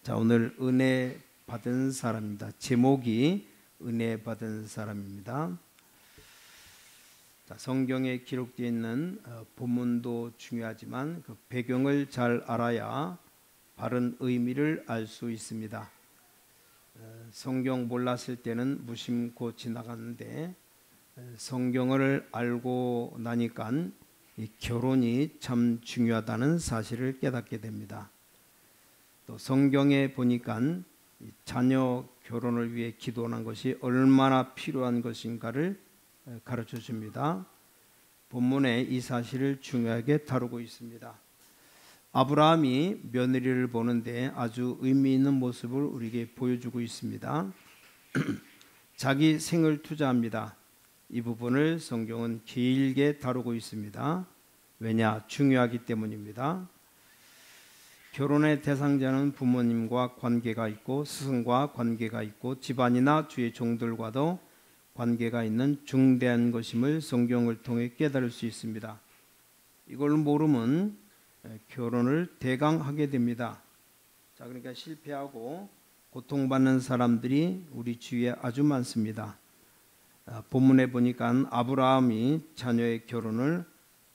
자, 오늘 은혜 받은 사람입니다. 제목이 은혜 받은 사람입니다. 자, 성경에 기록되어 있는 본문도 중요하지만 그 배경을 잘 알아야 바른 의미를 알 수 있습니다. 성경 몰랐을 때는 무심코 지나갔는데 성경을 알고 나니까 이 결혼이 참 중요하다는 사실을 깨닫게 됩니다. 또 성경에 보니까 자녀 결혼을 위해 기도하는 것이 얼마나 필요한 것인가를 가르쳐 줍니다. 본문에 이 사실을 중요하게 다루고 있습니다. 아브라함이 며느리를 보는데 아주 의미 있는 모습을 우리에게 보여주고 있습니다. 자기 생을 투자합니다. 이 부분을 성경은 길게 다루고 있습니다. 왜냐? 중요하기 때문입니다. 결혼의 대상자는 부모님과 관계가 있고 스승과 관계가 있고 집안이나 주의 종들과도 관계가 있는 중대한 것임을 성경을 통해 깨달을 수 있습니다. 이걸 모르면 결혼을 대강하게 됩니다. 자, 그러니까 실패하고 고통받는 사람들이 우리 주위에 아주 많습니다. 본문에 보니까 아브라함이 자녀의 결혼을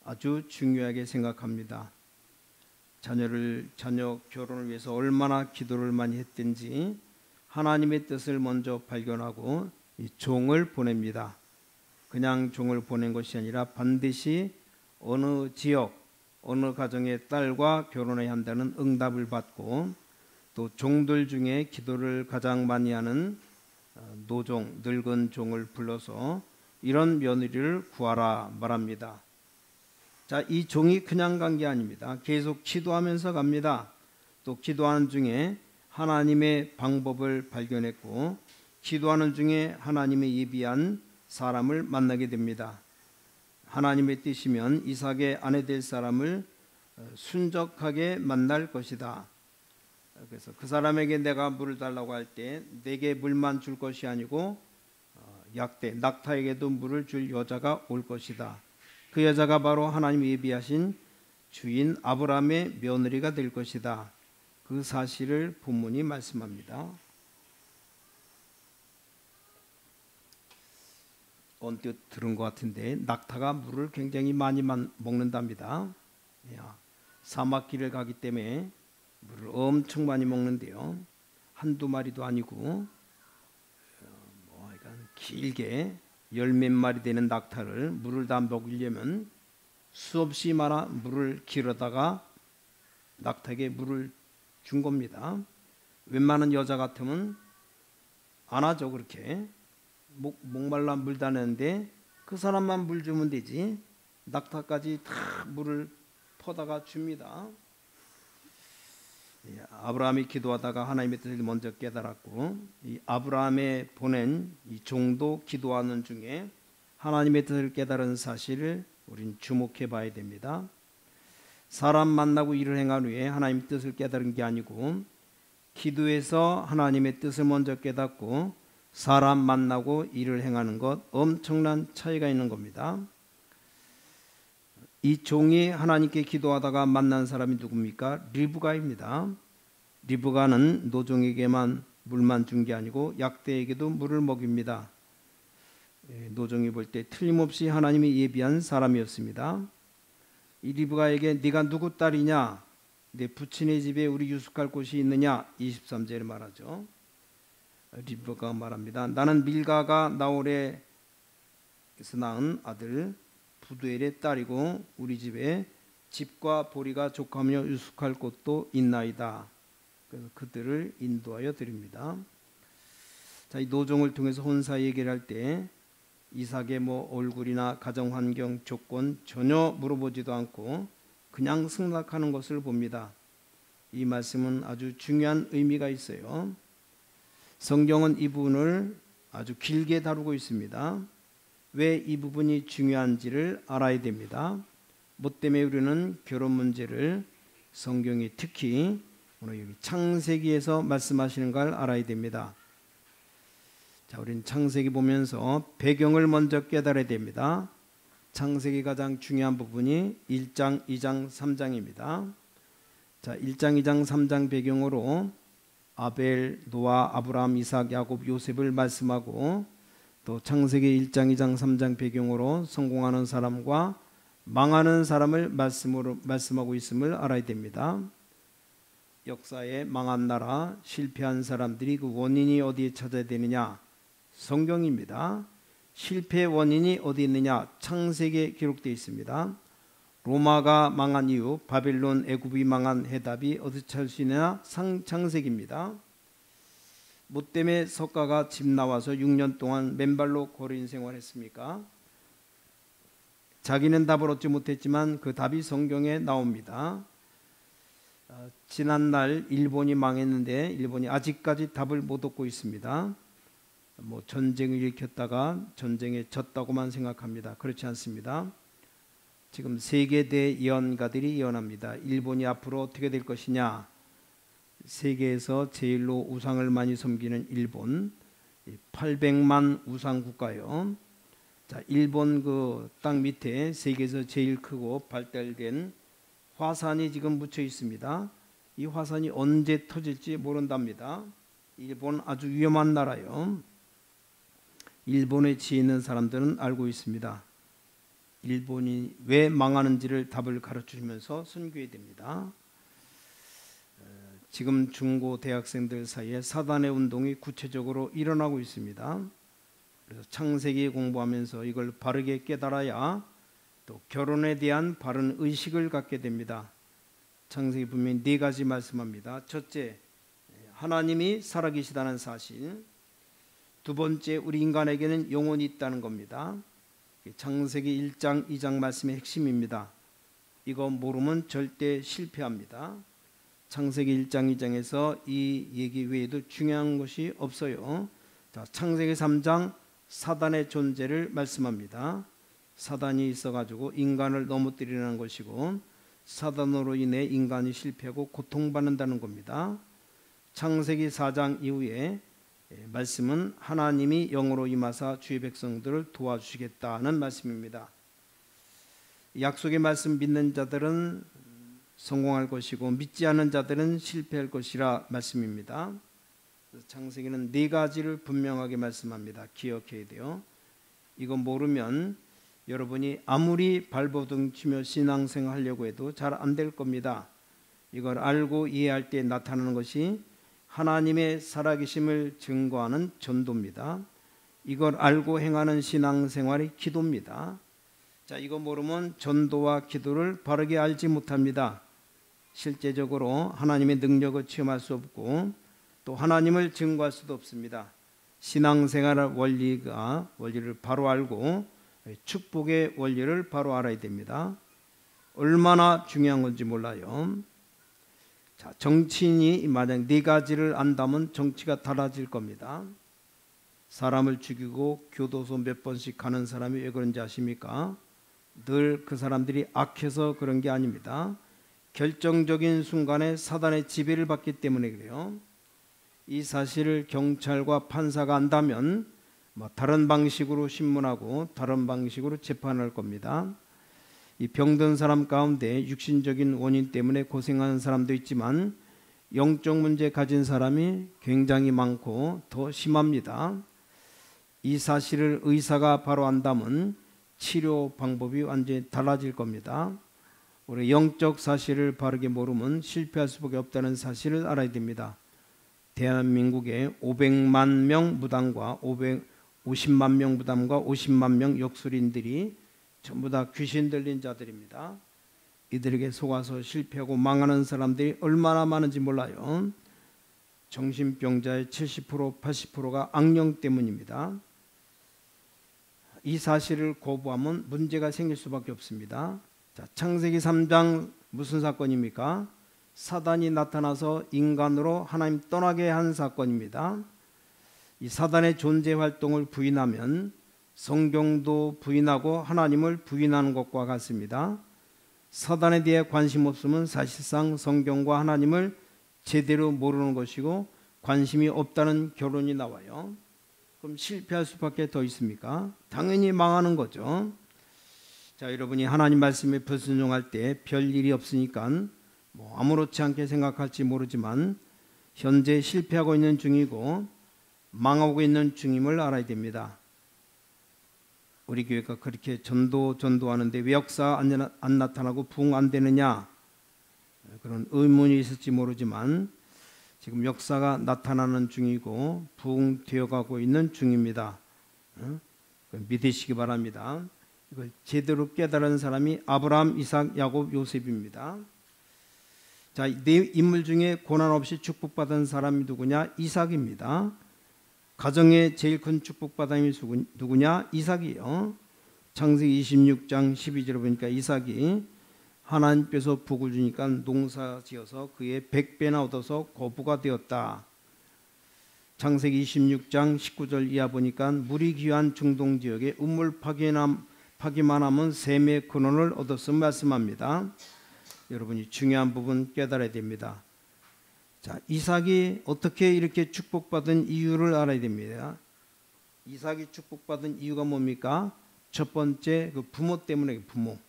아주 중요하게 생각합니다. 자녀 결혼을 위해서 얼마나 기도를 많이 했든지 하나님의 뜻을 먼저 발견하고 이 종을 보냅니다. 그냥 종을 보낸 것이 아니라 반드시 어느 지역, 어느 가정의 딸과 결혼해야 한다는 응답을 받고 또 종들 중에 기도를 가장 많이 하는 노종, 늙은 종을 불러서 이런 며느리를 구하라 말합니다. 자, 이 종이 그냥 간 게 아닙니다. 계속 기도하면서 갑니다. 또 기도하는 중에 하나님의 방법을 발견했고 기도하는 중에 하나님의 예비한 사람을 만나게 됩니다. 하나님의 뜻이면 이삭의 아내 될 사람을 순적하게 만날 것이다. 그래서 그 사람에게 내가 물을 달라고 할 때 내게 물만 줄 것이 아니고 약대, 낙타에게도 물을 줄 여자가 올 것이다. 그 여자가 바로 하나님이 예비하신 주인 아브라함의 며느리가 될 것이다. 그 사실을 본문이 말씀합니다. 언뜻 들은 것 같은데 낙타가 물을 굉장히 많이 먹는답니다. 사막길을 가기 때문에 물을 엄청 많이 먹는데요. 한두 마리도 아니고 길게 열 몇 마리 되는 낙타를 물을 다 먹이려면 수없이 많아 물을 길어다가 낙타에게 물을 준 겁니다. 웬만한 여자 같으면 안 하죠. 그렇게 목말라 물 다내는데 그 사람만 물 주면 되지 낙타까지 다 물을 퍼다가 줍니다. 아브라함이 기도하다가 하나님의 뜻을 먼저 깨달았고 이 아브라함에 보낸 이 종도 기도하는 중에 하나님의 뜻을 깨달은 사실을 우린 주목해 봐야 됩니다. 사람 만나고 일을 행한 후에 하나님의 뜻을 깨달은 게 아니고 기도해서 하나님의 뜻을 먼저 깨닫고 사람 만나고 일을 행하는 것 엄청난 차이가 있는 겁니다. 이 종이 하나님께 기도하다가 만난 사람이 누굽니까? 리브가입니다. 리브가는 노종에게만 물만 준 게 아니고 약대에게도 물을 먹입니다. 노종이 볼 때 틀림없이 하나님이 예비한 사람이었습니다. 이 리브가에게 네가 누구 딸이냐? 내 부친의 집에 우리 유숙할 곳이 있느냐? 23절에 말하죠. 리브가가 말합니다. 나는 밀가가 나홀에서 낳은 아들 부두엘의 딸이고 우리 집에 집과 보리가 족하며 유숙할 곳도 있나이다. 그래서 그들을 인도하여 드립니다. 자, 이 노종을 통해서 혼사 얘기를 할 때 이삭의 얼굴이나 가정 환경 조건 전혀 물어보지도 않고 그냥 승낙하는 것을 봅니다. 이 말씀은 아주 중요한 의미가 있어요. 성경은 이 부분을 아주 길게 다루고 있습니다. 왜 이 부분이 중요한지를 알아야 됩니다. 뭐 때문에 우리는 결혼 문제를 성경이 특히 오늘 여기 창세기에서 말씀하시는 걸 알아야 됩니다. 자, 우리는 창세기 보면서 배경을 먼저 깨달아야 됩니다. 창세기 가장 중요한 부분이 1장, 2장, 3장입니다. 자, 1장, 2장, 3장 배경으로 아벨, 노아, 아브라함, 이삭, 야곱, 요셉을 말씀하고 또 창세기 1장, 2장, 3장 배경으로 성공하는 사람과 망하는 사람을 말씀하고 있음을 알아야 됩니다. 역사에 망한 나라, 실패한 사람들이 그 원인이 어디에 찾아야 되느냐? 성경입니다. 실패의 원인이 어디 있느냐? 창세기에 기록되어 있습니다. 로마가 망한 이유, 바벨론, 애굽이 망한 해답이 어디서 찾을 수 있느냐? 창세기입니다. 뭐 때문에 석가가 집 나와서 6년 동안 맨발로 거린 생활했습니까? 자기는 답을 얻지 못했지만 그 답이 성경에 나옵니다. 지난날 일본이 망했는데 일본이 아직까지 답을 못 얻고 있습니다. 뭐 전쟁을 일으켰다가 전쟁에 졌다고만 생각합니다. 그렇지 않습니다. 지금 세계대 예언가들이 예언합니다. 일본이 앞으로 어떻게 될 것이냐. 세계에서 제일로 우상을 많이 섬기는 일본, 800만 우상 국가요. 자, 일본 그 땅 밑에 세계에서 제일 크고 발달된 화산이 지금 묻혀 있습니다. 이 화산이 언제 터질지 모른답니다. 일본 아주 위험한 나라요. 일본에 지혜 있는 사람들은 알고 있습니다. 일본이 왜 망하는지를 답을 가르쳐주면서 선교해야 됩니다. 지금 중고 대학생들 사이에 사단의 운동이 구체적으로 일어나고 있습니다. 그래서 창세기 공부하면서 이걸 바르게 깨달아야 또 결혼에 대한 바른 의식을 갖게 됩니다. 창세기 분명히 4가지 말씀합니다. 첫째, 하나님이 살아계시다는 사실. 두 번째, 우리 인간에게는 영혼이 있다는 겁니다. 창세기 1장, 2장 말씀의 핵심입니다. 이거 모르면 절대 실패합니다. 창세기 1장, 2장에서 이 얘기 외에도 중요한 것이 없어요. 자, 창세기 3장 사단의 존재를 말씀합니다. 사단이 있어가지고 인간을 넘어뜨리는 것이고 사단으로 인해 인간이 실패하고 고통받는다는 겁니다. 창세기 4장 이후에 말씀은 하나님이 영으로 임하사 주의 백성들을 도와주시겠다는 말씀입니다. 약속의 말씀 믿는 자들은 성공할 것이고 믿지 않는 자들은 실패할 것이라 말씀입니다. 창세기는 4가지를 분명하게 말씀합니다. 기억해야 돼요. 이거 모르면 여러분이 아무리 발버둥 치며 신앙생활 하려고 해도 잘 안 될 겁니다. 이걸 알고 이해할 때 나타나는 것이 하나님의 살아계심을 증거하는 전도입니다. 이걸 알고 행하는 신앙생활이 기도입니다. 자, 이거 모르면 전도와 기도를 바르게 알지 못합니다. 실제적으로 하나님의 능력을 체험할 수 없고 또 하나님을 증거할 수도 없습니다. 신앙생활 원리를 바로 알고 축복의 원리를 바로 알아야 됩니다. 얼마나 중요한 건지 몰라요. 자, 정치인이 만약 4가지를 안다면 정치가 달라질 겁니다. 사람을 죽이고 교도소 몇 번씩 가는 사람이 왜 그런지 아십니까? 늘 그 사람들이 악해서 그런 게 아닙니다. 결정적인 순간에 사단의 지배를 받기 때문에 그래요. 이 사실을 경찰과 판사가 안다면 다른 방식으로 신문하고 다른 방식으로 재판할 겁니다. 이 병든 사람 가운데 육신적인 원인 때문에 고생하는 사람도 있지만 영적 문제 가진 사람이 굉장히 많고 더 심합니다. 이 사실을 의사가 바로 안다면 치료 방법이 완전히 달라질 겁니다. 우리 영적 사실을 바르게 모르면 실패할 수밖에 없다는 사실을 알아야 됩니다. 대한민국에 500만 명 무당과 50만 명 무당과 50만 명 역술인들이 전부 다 귀신 들린 자들입니다. 이들에게 속아서 실패하고 망하는 사람들이 얼마나 많은지 몰라요. 정신병자의 70%, 80%가 악령 때문입니다. 이 사실을 거부하면 문제가 생길 수밖에 없습니다. 자, 창세기 3장 무슨 사건입니까? 사단이 나타나서 인간으로 하나님 떠나게 한 사건입니다. 이 사단의 존재 활동을 부인하면 성경도 부인하고 하나님을 부인하는 것과 같습니다. 사단에 대해 관심 없으면 사실상 성경과 하나님을 제대로 모르는 것이고 관심이 없다는 결론이 나와요. 그럼 실패할 수밖에 더 있습니까? 당연히 망하는 거죠. 자, 여러분이 하나님 말씀에 불순종할 때 별 일이 없으니까 아무렇지 않게 생각할지 모르지만 현재 실패하고 있는 중이고 망하고 있는 중임을 알아야 됩니다. 우리 교회가 그렇게 전도하는데 왜 역사 안 나타나고 부흥 안 되느냐, 그런 의문이 있을지 모르지만 지금 역사가 나타나는 중이고 부흥되어 가고 있는 중입니다. 믿으시기 바랍니다. 이걸 제대로 깨달은 사람이 아브라함, 이삭, 야곱, 요셉입니다. 자, 네 인물 중에 고난 없이 축복받은 사람이 누구냐? 이삭입니다. 가정의 제일 큰 축복받음이 누구냐? 이삭이요. 창세기 26장 12절에 보니까 이삭이 하나님께서 복을 주니까 농사 지어서 그의 100배나 얻어서 거부가 되었다. 창세기 26장 19절 이하 보니까 물이 귀한 중동 지역에 우물 파기만 하면 샘의 근원을 얻었음 말씀합니다. 여러분이 중요한 부분 깨달아야 됩니다. 자, 이삭이 어떻게 이렇게 축복받은 이유를 알아야 됩니다. 이삭이 축복받은 이유가 뭡니까? 첫 번째, 그 부모 때문에. 부모.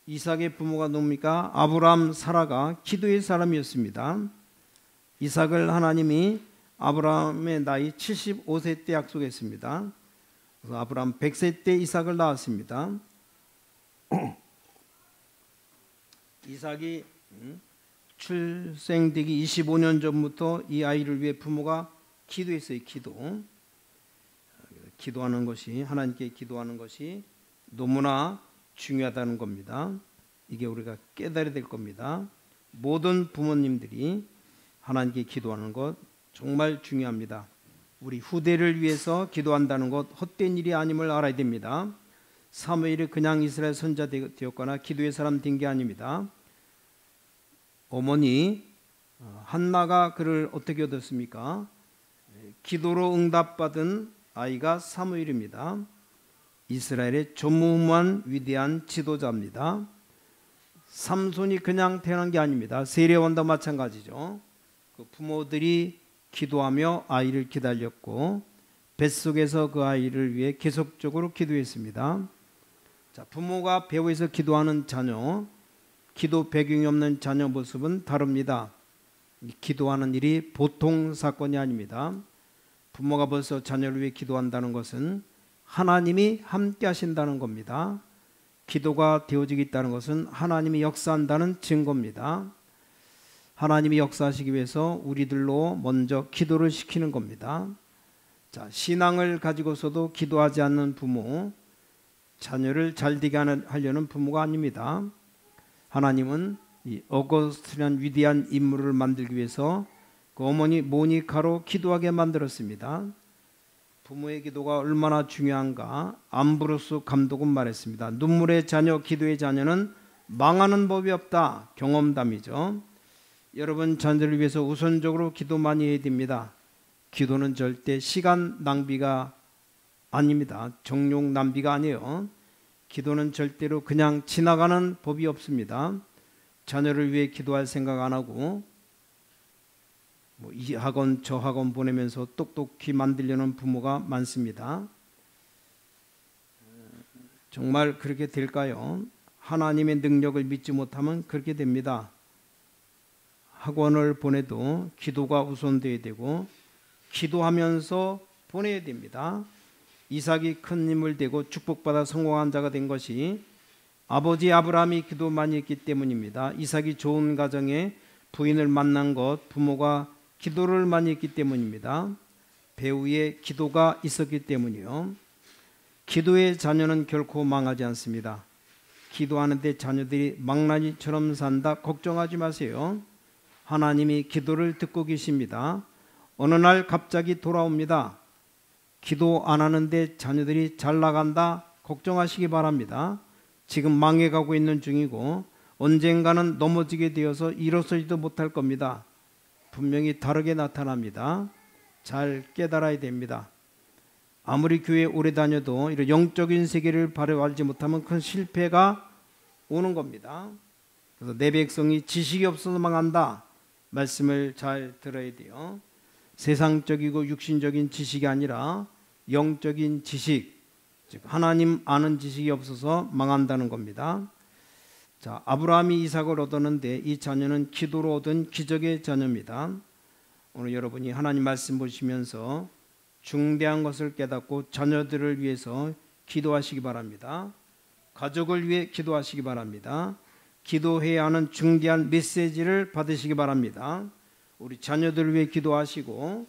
이삭의 부모가 누굽니까? 아브라함, 사라가 기도의 사람이었습니다. 이삭을 하나님이 아브라함의 나이 75세 때 약속했습니다. 그래서 아브라함 100세 때 이삭을 낳았습니다. 이삭이 출생되기 25년 전부터 이 아이를 위해 부모가 기도했어요. 기도하는 것이, 하나님께 기도하는 것이 너무나 중요하다는 겁니다. 이게 우리가 깨달아야 될 겁니다. 모든 부모님들이 하나님께 기도하는 것 정말 중요합니다. 우리 후대를 위해서 기도한다는 것 헛된 일이 아님을 알아야 됩니다. 사무엘이 그냥 이스라엘 선지자 되었거나 기도의 사람 된 게 아닙니다. 어머니 한나가 그를 어떻게 얻었습니까? 기도로 응답받은 아이가 사무엘입니다. 이스라엘의 전무후무한 위대한 지도자입니다. 삼손이 그냥 태어난 게 아닙니다. 세례원도 마찬가지죠. 그 부모들이 기도하며 아이를 기다렸고 뱃속에서 그 아이를 위해 계속적으로 기도했습니다. 자, 부모가 배후에서 기도하는 자녀, 기도 배경이 없는 자녀 모습은 다릅니다. 기도하는 일이 보통 사건이 아닙니다. 부모가 벌써 자녀를 위해 기도한다는 것은 하나님이 함께 하신다는 겁니다. 기도가 되어지고 있다는 것은 하나님이 역사한다는 증거입니다. 하나님이 역사하시기 위해서 우리들로 먼저 기도를 시키는 겁니다. 자, 신앙을 가지고서도 기도하지 않는 부모, 자녀를 잘되게 하려는 부모가 아닙니다. 하나님은 이 어거스틴이라는 위대한 인물을 만들기 위해서 그 어머니 모니카로 기도하게 만들었습니다. 부모의 기도가 얼마나 중요한가 암브로스 감독은 말했습니다. 눈물의 자녀, 기도의 자녀는 망하는 법이 없다. 경험담이죠. 여러분 자녀를 위해서 우선적으로 기도 많이 해야 됩니다. 기도는 절대 시간 낭비가 아닙니다. 정욕 낭비가 아니에요. 기도는 절대로 그냥 지나가는 법이 없습니다. 자녀를 위해 기도할 생각 안 하고 이 학원 저 학원 보내면서 똑똑히 만들려는 부모가 많습니다. 정말 그렇게 될까요? 하나님의 능력을 믿지 못하면 그렇게 됩니다. 학원을 보내도 기도가 우선돼야 되고 기도하면서 보내야 됩니다. 이삭이 큰 힘을 대고 축복받아 성공한 자가 된 것이 아버지 아브라함이 기도 많이 했기 때문입니다. 이삭이 좋은 가정에 부인을 만난 것 부모가 기도를 많이 했기 때문입니다. 배우의 기도가 있었기 때문이요. 기도의 자녀는 결코 망하지 않습니다. 기도하는데 자녀들이 망나니처럼 산다 걱정하지 마세요. 하나님이 기도를 듣고 계십니다. 어느 날 갑자기 돌아옵니다. 기도 안 하는데 자녀들이 잘 나간다 걱정하시기 바랍니다. 지금 망해가고 있는 중이고 언젠가는 넘어지게 되어서 일어서지도 못할 겁니다. 분명히 다르게 나타납니다. 잘 깨달아야 됩니다. 아무리 교회 오래 다녀도 이런 영적인 세계를 발휘하지 못하면 큰 실패가 오는 겁니다. 그래서 내 백성이 지식이 없어서 망한다. 말씀을 잘 들어야 돼요. 세상적이고 육신적인 지식이 아니라 영적인 지식, 즉 하나님 아는 지식이 없어서 망한다는 겁니다. 자, 아브라함이 이삭을 얻었는데 이 자녀는 기도로 얻은 기적의 자녀입니다. 오늘 여러분이 하나님 말씀 보시면서 중대한 것을 깨닫고 자녀들을 위해서 기도하시기 바랍니다. 가족을 위해 기도하시기 바랍니다. 기도해야 하는 중대한 메시지를 받으시기 바랍니다. 우리 자녀들을 위해 기도하시고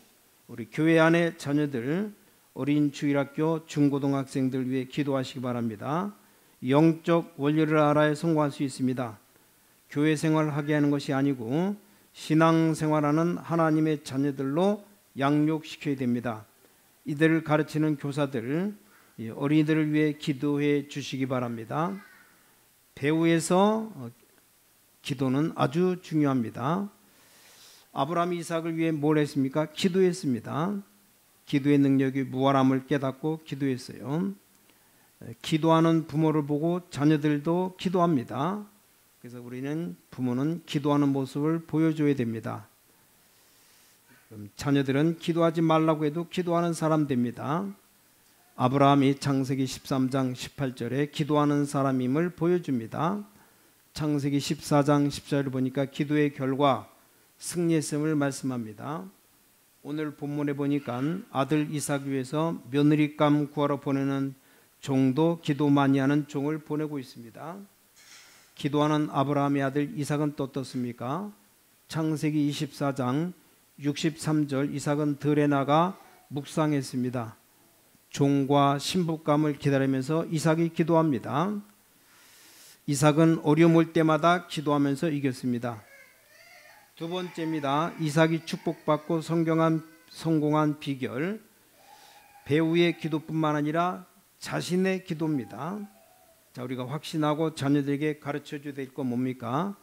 우리 교회 안의 자녀들, 어린 주일학교 중고등학생들 위해 기도하시기 바랍니다. 영적 원리를 알아야 성공할 수 있습니다. 교회 생활을 하게 하는 것이 아니고 신앙생활하는 하나님의 자녀들로 양육시켜야 됩니다. 이들을 가르치는 교사들, 어린이들을 위해 기도해 주시기 바랍니다. 배후에서 기도는 아주 중요합니다. 아브라함이 이삭을 위해 뭘 했습니까? 기도했습니다. 기도의 능력이 무한함을 깨닫고 기도했어요. 기도하는 부모를 보고 자녀들도 기도합니다. 그래서 우리는 부모는 기도하는 모습을 보여줘야 됩니다. 자녀들은 기도하지 말라고 해도 기도하는 사람 됩니다. 아브라함이 창세기 13장 18절에 기도하는 사람임을 보여줍니다. 창세기 14장 14절을 보니까 기도의 결과 승리했음을 말씀합니다. 오늘 본문에 보니까 아들 이삭 위해서 며느리감 구하러 보내는 종도 기도 많이 하는 종을 보내고 있습니다. 기도하는 아브라함의 아들 이삭은 또 어떻습니까? 창세기 24장 63절 이삭은 들에 나가 묵상했습니다. 종과 신부감을 기다리면서 이삭이 기도합니다. 이삭은 어려움 올 때마다 기도하면서 이겼습니다. 두 번째입니다. 이삭이 축복받고 성공한 비결, 배우의 기도뿐만 아니라 자신의 기도입니다. 자, 우리가 확신하고 자녀들에게 가르쳐줘야 될 건 뭡니까?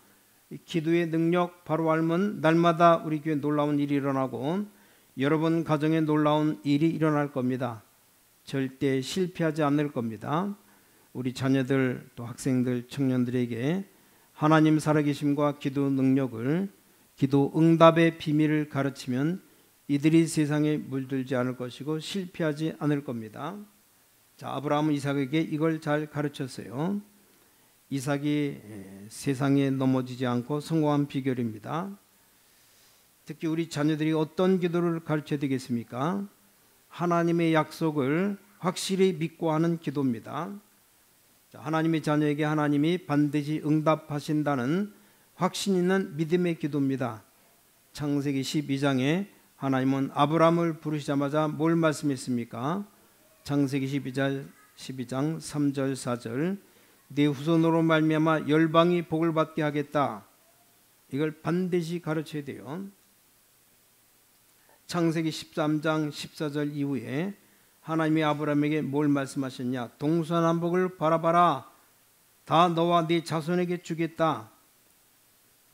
이 기도의 능력 바로 알면 날마다 우리 교회에 놀라운 일이 일어나고 여러분 가정에 놀라운 일이 일어날 겁니다. 절대 실패하지 않을 겁니다. 우리 자녀들 또 학생들 청년들에게 하나님 살아계심과 기도 능력을, 기도 응답의 비밀을 가르치면 이들이 세상에 물들지 않을 것이고 실패하지 않을 겁니다. 자, 아브라함은 이삭에게 이걸 잘 가르쳤어요. 이삭이 세상에 넘어지지 않고 성공한 비결입니다. 특히 우리 자녀들이 어떤 기도를 가르쳐야 되겠습니까? 하나님의 약속을 확실히 믿고 하는 기도입니다. 자, 하나님의 자녀에게 하나님이 반드시 응답하신다는 확신 있는 믿음의 기도입니다. 창세기 12장에 하나님은 아브라함을 부르시자마자 뭘 말씀했습니까? 창세기 12장 3절 4절 네 후손으로 말미암아 열방이 복을 받게 하겠다. 이걸 반드시 가르쳐야 돼요. 창세기 13장 14절 이후에 하나님이 아브라함에게 뭘 말씀하셨냐? 동서남북을 바라봐라. 다 너와 네 자손에게 주겠다.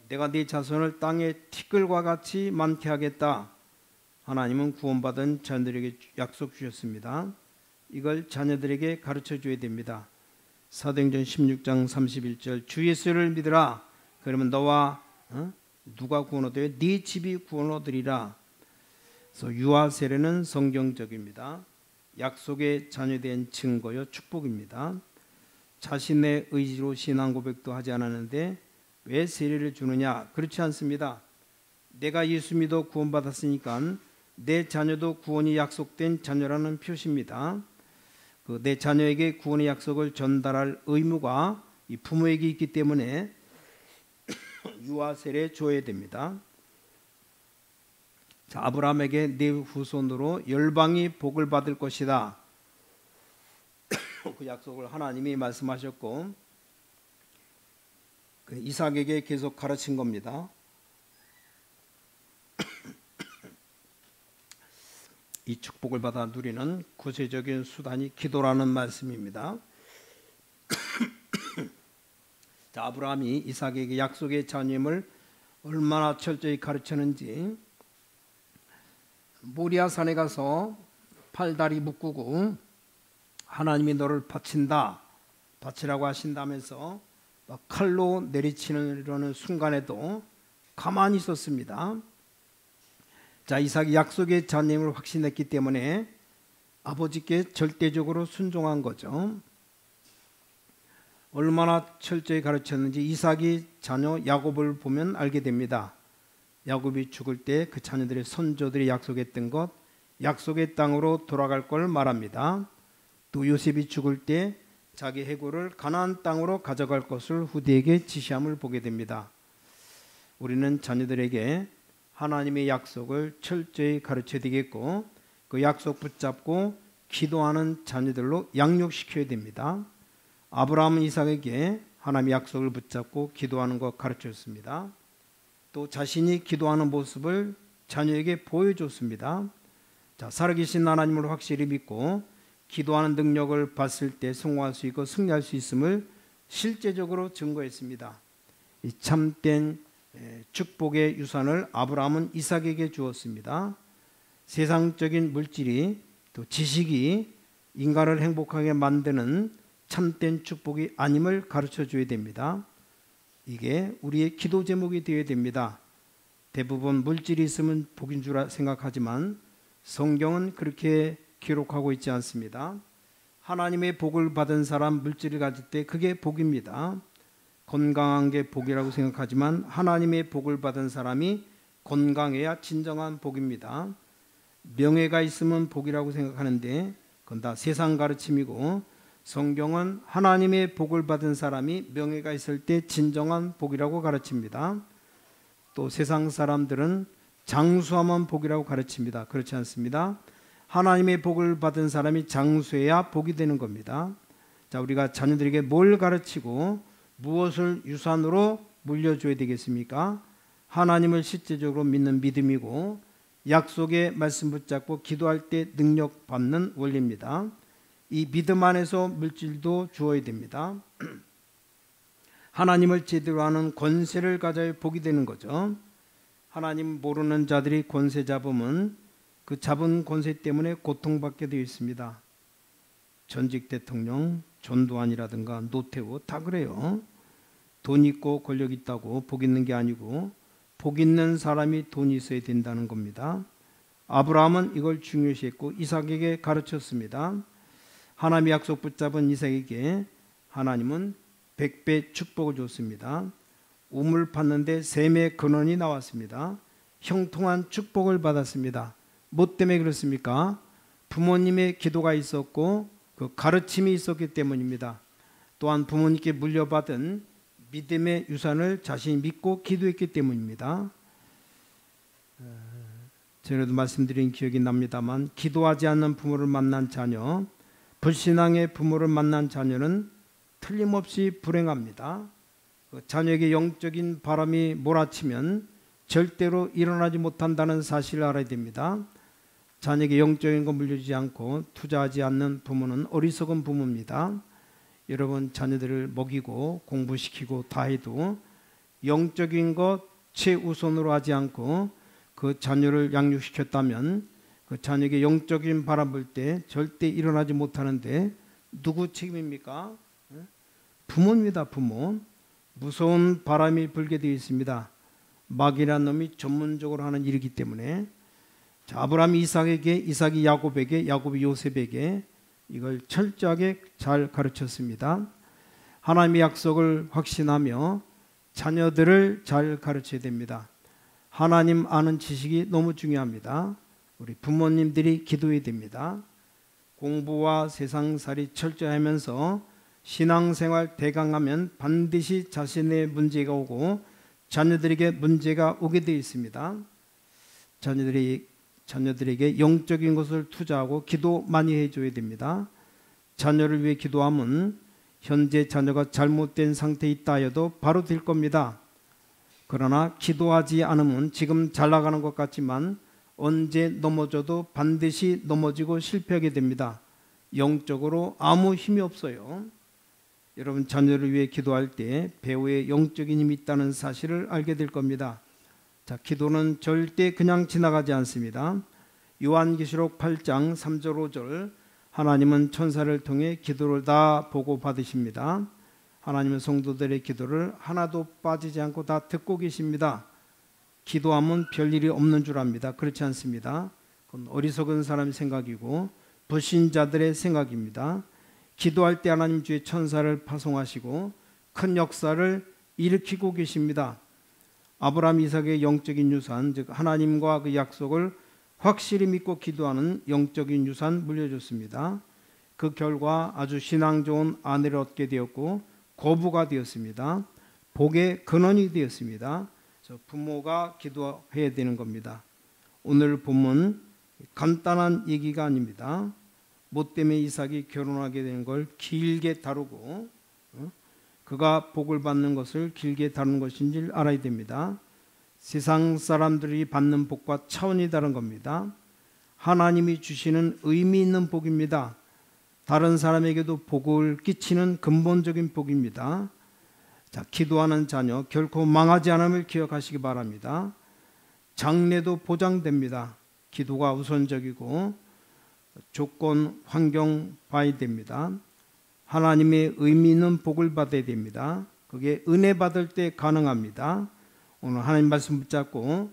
내가 네 자손을 땅의 티끌과 같이 많게 하겠다. 하나님은 구원받은 자녀들에게 약속 주셨습니다. 이걸 자녀들에게 가르쳐줘야 됩니다. 사도행전 16장 31절 주 예수를 믿으라. 그러면 너와 누가 구원 얻어요? 네 집이 구원 얻으리라. 그래서 유아 세례는 성경적입니다. 약속의 자녀된 증거요 축복입니다. 자신의 의지로 신앙 고백도 하지 않았는데 왜 세례를 주느냐? 그렇지 않습니다. 내가 예수 믿어 구원받았으니까 내 자녀도 구원이 약속된 자녀라는 표시입니다. 내 자녀에게 구원의 약속을 전달할 의무가 이 부모에게 있기 때문에 유아 세례 줘야 됩니다. 자, 아브라함에게 네 후손으로 열방이 복을 받을 것이다. 그 약속을 하나님이 말씀하셨고 이삭에게 계속 가르친 겁니다. 이 축복을 받아 누리는 구체적인 수단이 기도라는 말씀입니다. 자, 아브라함이 이삭에게 약속의 자녀임을 얼마나 철저히 가르쳤는지 모리아산에 가서 팔다리 묶고 하나님이 너를 바치라고 하신다면서 칼로 내리치는 순간에도 가만히 있었습니다. 자, 이삭이 약속의 자녀임을 확신했기 때문에 아버지께 절대적으로 순종한 거죠. 얼마나 철저히 가르쳤는지 이삭이 자녀 야곱을 보면 알게 됩니다. 야곱이 죽을 때 그 자녀들의 선조들이 약속했던 것, 약속의 땅으로 돌아갈 걸 말합니다. 또 요셉이 죽을 때 자기 해골을 가나안 땅으로 가져갈 것을 후대에게 지시함을 보게 됩니다. 우리는 자녀들에게 하나님의 약속을 철저히 가르쳐야 되겠고, 그 약속 붙잡고 기도하는 자녀들로 양육시켜야 됩니다. 아브라함은 이삭에게 하나님의 약속을 붙잡고 기도하는 것 가르쳤습니다. 또 자신이 기도하는 모습을 자녀에게 보여줬습니다. 자, 살아계신 하나님을 확실히 믿고 기도하는 능력을 봤을 때 성공할 수 있고 승리할 수 있음을 실제적으로 증거했습니다. 이 참된 축복의 유산을 아브라함은 이삭에게 주었습니다. 세상적인 물질이 또 지식이 인간을 행복하게 만드는 참된 축복이 아님을 가르쳐 줘야 됩니다. 이게 우리의 기도 제목이 되어야 됩니다. 대부분 물질이 있으면 복인 줄 생각하지만 성경은 그렇게 기록하고 있지 않습니다. 하나님의 복을 받은 사람 물질을 가질 때 그게 복입니다. 건강한 게 복이라고 생각하지만 하나님의 복을 받은 사람이 건강해야 진정한 복입니다. 명예가 있으면 복이라고 생각하는데 그건 다 세상 가르침이고, 성경은 하나님의 복을 받은 사람이 명예가 있을 때 진정한 복이라고 가르칩니다. 또 세상 사람들은 장수하면 복이라고 가르칩니다. 그렇지 않습니다. 하나님의 복을 받은 사람이 장수해야 복이 되는 겁니다. 자, 우리가 자녀들에게 뭘 가르치고 무엇을 유산으로 물려줘야 되겠습니까? 하나님을 실제적으로 믿는 믿음이고 약속의 말씀 붙잡고 기도할 때 능력 받는 원리입니다. 이 믿음 안에서 물질도 주어야 됩니다. 하나님을 제대로 아는 권세를 가져야 복이 되는 거죠. 하나님 모르는 자들이 권세 잡으면 그 잡은 권세 때문에 고통받게 되어 있습니다. 전직 대통령, 전두환이라든가 노태우 다 그래요. 돈 있고 권력 있다고 복 있는 게 아니고 복 있는 사람이 돈이 있어야 된다는 겁니다. 아브라함은 이걸 중요시했고 이삭에게 가르쳤습니다. 하나님의 약속 붙잡은 이삭에게 하나님은 100배 축복을 줬습니다. 우물 팠는데 샘의 근원이 나왔습니다. 형통한 축복을 받았습니다. 뭐 때문에 그렇습니까? 부모님의 기도가 있었고 그 가르침이 있었기 때문입니다. 또한 부모님께 물려받은 믿음의 유산을 자신이 믿고 기도했기 때문입니다. 전에도 말씀드린 기억이 납니다만 기도하지 않는 부모를 만난 자녀, 불신앙의 부모를 만난 자녀는 틀림없이 불행합니다. 자녀에게 영적인 바람이 몰아치면 절대로 일어나지 못한다는 사실을 알아야 됩니다. 자녀에게 영적인 거 물려주지 않고 투자하지 않는 부모는 어리석은 부모입니다. 여러분 자녀들을 먹이고 공부시키고 다 해도 영적인 것 최우선으로 하지 않고 그 자녀를 양육시켰다면 그 자녀에게 영적인 바람 불 때 절대 일어나지 못하는데 누구 책임입니까? 부모입니다. 부모. 무서운 바람이 불게 되어 있습니다. 마귀라는 놈이 전문적으로 하는 일이기 때문에. 자, 아브라함이 이삭에게, 이삭이 야곱에게, 야곱이 요셉에게 이걸 철저하게 잘 가르쳤습니다. 하나님의 약속을 확신하며 자녀들을 잘 가르쳐야 됩니다. 하나님 아는 지식이 너무 중요합니다. 우리 부모님들이 기도해야 됩니다. 공부와 세상살이 철저히 하면서 신앙생활 대강하면 반드시 자신의 문제가 오고 자녀들에게 문제가 오게 되어 있습니다. 자녀들에게 영적인 것을 투자하고 기도 많이 해줘야 됩니다. 자녀를 위해 기도하면 현재 자녀가 잘못된 상태에 있다 해도 바로 될 겁니다. 그러나 기도하지 않으면 지금 잘 나가는 것 같지만 언제 넘어져도 반드시 넘어지고 실패하게 됩니다. 영적으로 아무 힘이 없어요. 여러분 자녀를 위해 기도할 때 배우의 영적인 힘이 있다는 사실을 알게 될 겁니다. 자, 기도는 절대 그냥 지나가지 않습니다. 요한계시록 8장 3절 5절 하나님은 천사를 통해 기도를 다 보고 받으십니다. 하나님은 성도들의 기도를 하나도 빠지지 않고 다 듣고 계십니다. 기도하면 별일이 없는 줄 압니다. 그렇지 않습니다. 그건 어리석은 사람의 생각이고 불신자들의 생각입니다. 기도할 때 하나님 주의 천사를 파송하시고 큰 역사를 일으키고 계십니다. 아브라함, 이삭의 영적인 유산, 즉 하나님과 그 약속을 확실히 믿고 기도하는 영적인 유산 물려줬습니다. 그 결과 아주 신앙 좋은 아내를 얻게 되었고 고부가 되었습니다. 복의 근원이 되었습니다. 부모가 기도해야 되는 겁니다. 오늘 본문 간단한 얘기가 아닙니다. 뭐 때문에 이삭이 결혼하게 된 걸 길게 다루고 그가 복을 받는 것을 길게 다루는 것인지 알아야 됩니다. 세상 사람들이 받는 복과 차원이 다른 겁니다. 하나님이 주시는 의미 있는 복입니다. 다른 사람에게도 복을 끼치는 근본적인 복입니다. 자, 기도하는 자녀 결코 망하지 않음을 기억하시기 바랍니다. 장래도 보장됩니다. 기도가 우선적이고 조건, 환경 봐야 됩니다. 하나님의 의미 있는 복을 받아야 됩니다. 그게 은혜 받을 때 가능합니다. 오늘 하나님 말씀 붙잡고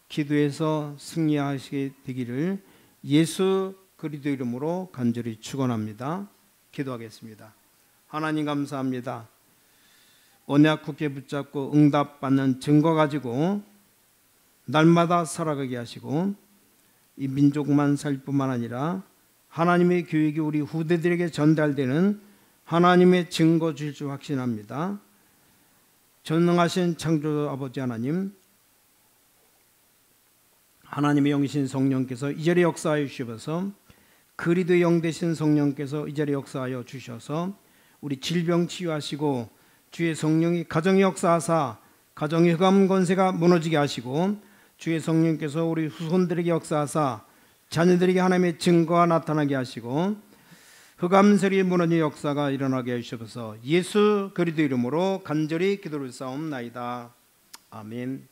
기도해서 승리하시게 되기를 예수 그리스도 이름으로 간절히 축원합니다. 기도하겠습니다. 하나님 감사합니다. 언약 굳게 붙잡고 응답받는 증거 가지고 날마다 살아가게 하시고 이 민족만 살 뿐만 아니라 하나님의 교육이 우리 후대들에게 전달되는 하나님의 증거 주실 줄 확신합니다. 전능하신 창조주 아버지 하나님, 하나님의 영이신 성령께서 이 자리에 역사하여 주셔서 그리스도의 영 되신 성령께서 이 자리에 역사하여 주셔서 우리 질병 치유하시고 주의 성령이 가정의 역사하사 가정의 흑암 권세가 무너지게 하시고 주의 성령께서 우리 후손들에게 역사하사 자녀들에게 하나님의 증거가 나타나게 하시고 흑암세력이 무너진 역사가 일어나게 하셔서 예수 그리스도 이름으로 간절히 기도를 쌓옵나이다. 아멘.